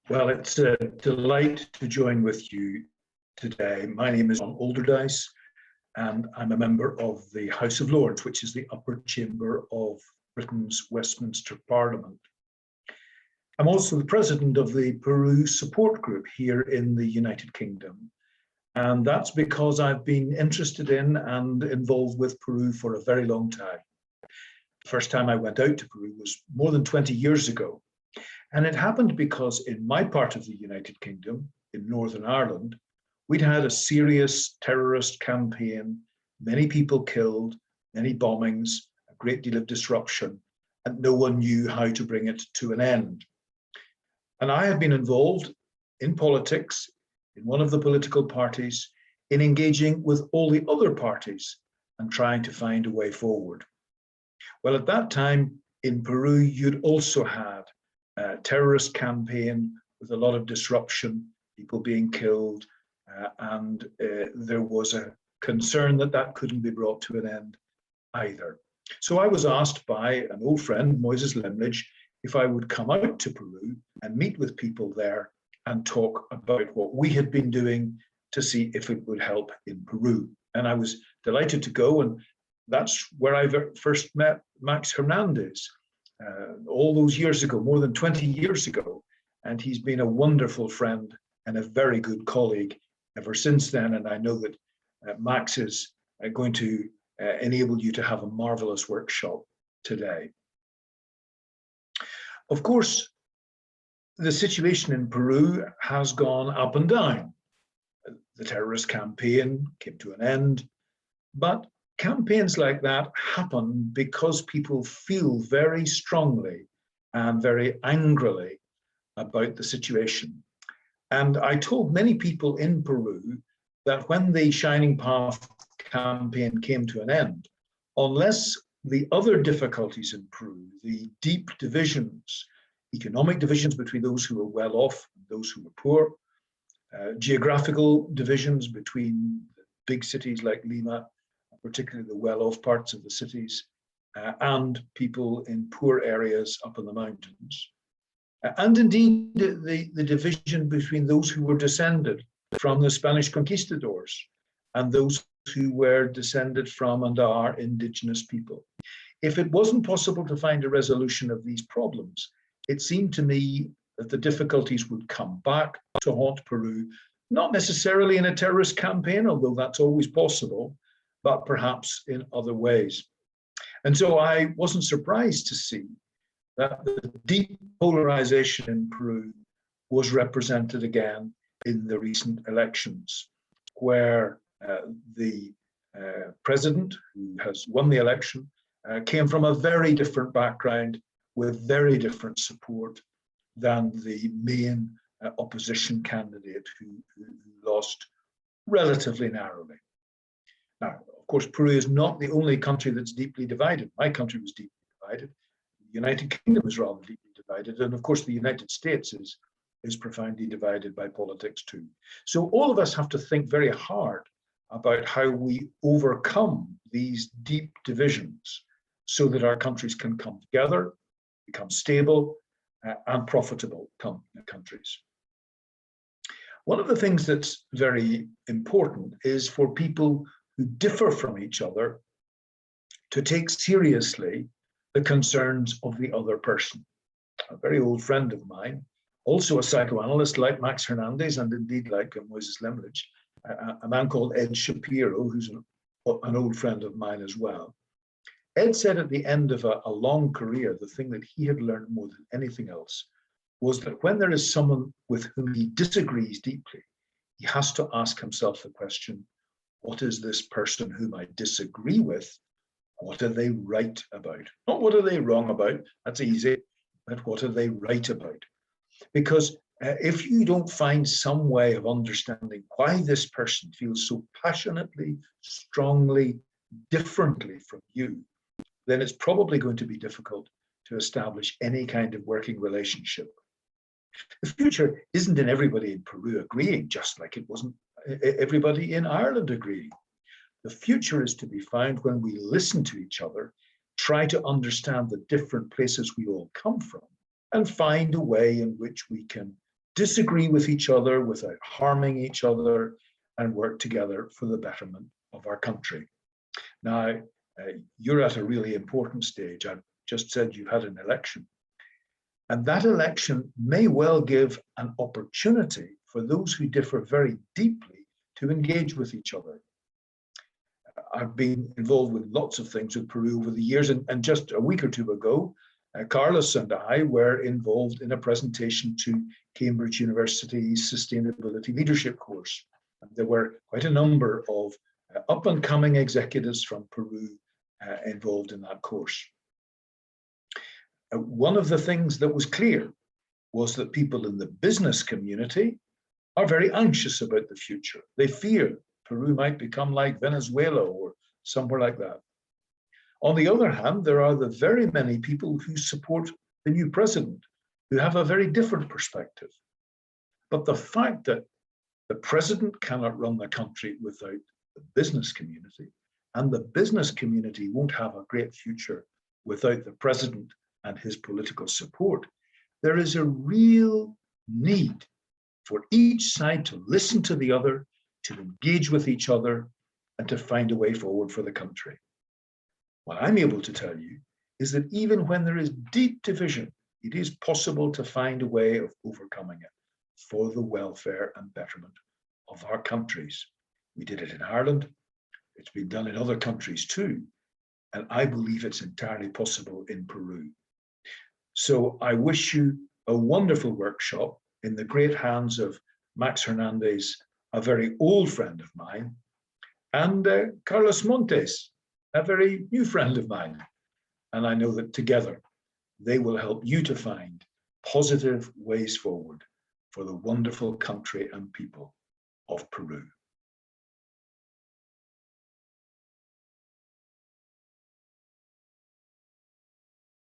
Well, it's a delight to join with you today. My name is Alderdice, and I'm a member of the House of Lords, which is the upper chamber of Britain's Westminster Parliament. I'm also the president of the Peru support group here in the United Kingdom. And that's because I've been interested in and involved with Peru for a very long time. The first time I went out to Peru was more than 20 years ago. And it happened because in my part of the United Kingdom, in Northern Ireland, we'd had a serious terrorist campaign, many people killed, many bombings, a great deal of disruption, and no one knew how to bring it to an end. And I have been involved in politics, in one of the political parties, in engaging with all the other parties and trying to find a way forward. Well, at that time in Peru, you'd also had a terrorist campaign with a lot of disruption, people being killed, and there was a concern that that couldn't be brought to an end either. So I was asked by an old friend, Moses Lemlich, if I would come out to Peru and meet with people there and talk about what we had been doing to see if it would help in Peru. And I was delighted to go, and that's where I first met Max Hernandez all those years ago, more than 20 years ago. And he's been a wonderful friend and a very good colleague ever since then. And I know that Max is going to enable you to have a marvelous workshop today. Of course, the situation in Peru has gone up and down. The terrorist campaign came to an end, but campaigns like that happen because people feel very strongly and very angrily about the situation. And I told many people in Peru that when the Shining Path campaign came to an end, unless the other difficulties in Peru, the deep divisions, economic divisions between those who were well off and those who were poor, geographical divisions between big cities like Lima, particularly the well-off parts of the cities, and people in poor areas up in the mountains. And indeed, the division between those who were descended from the Spanish conquistadors and those who were descended from and are indigenous people. If it wasn't possible to find a resolution of these problems, it seemed to me that the difficulties would come back to haunt Peru, not necessarily in a terrorist campaign, although that's always possible, but perhaps in other ways. And so I wasn't surprised to see that the deep polarization in Peru was represented again in the recent elections, where the president who has won the election came from a very different background with very different support than the main opposition candidate who lost relatively narrowly. Now, of course, Peru is not the only country that's deeply divided. My country was deeply divided. The United Kingdom is rather deeply divided. And of course, the United States is profoundly divided by politics too. So all of us have to think very hard about how we overcome these deep divisions so that our countries can come together, become stable, and profitable countries. One of the things that's very important is for people who differ from each other to take seriously the concerns of the other person. A very old friend of mine, also a psychoanalyst like Max Hernandez and indeed like Moses Lemlich, a man called Ed Shapiro, who's an old friend of mine as well. Ed said at the end of a long career, the thing that he had learned more than anything else was that when there is someone with whom he disagrees deeply, he has to ask himself the question, what is this person whom I disagree with? What are they right about? Not what are they wrong about, that's easy, but what are they right about? Because if you don't find some way of understanding why this person feels so passionately, strongly, differently from you, then it's probably going to be difficult to establish any kind of working relationship. The future isn't in everybody in Peru agreeing, just like it wasn't everybody in Ireland agreeing. The future is to be found when we listen to each other, try to understand the different places we all come from, and find a way in which we can disagree with each other without harming each other, and work together for the betterment of our country. Now, you're at a really important stage. I've just said you've had an election. And that election may well give an opportunity for those who differ very deeply to engage with each other. I've been involved with lots of things with Peru over the years, and just a week or two ago, Carlos and I were involved in a presentation to Cambridge University's Sustainability Leadership course. And there were quite a number of up-and-coming executives from Peru involved in that course. One of the things that was clear was that people in the business community are very anxious about the future. They fear Peru might become like Venezuela or somewhere like that. On the other hand, there are the very many people who support the new president, who have a very different perspective. But the fact that the president cannot run the country without the business community, and the business community won't have a great future without the president and his political support, there is a real need for each side to listen to the other, to engage with each other, and to find a way forward for the country. What I'm able to tell you is that even when there is deep division, it is possible to find a way of overcoming it for the welfare and betterment of our countries. We did it in Ireland. It's been done in other countries too. And I believe it's entirely possible in Peru. So I wish you a wonderful workshop in the great hands of Max Hernandez, a very old friend of mine, and Carlos Montes, a very new friend of mine. And I know that together they will help you to find positive ways forward for the wonderful country and people of Peru.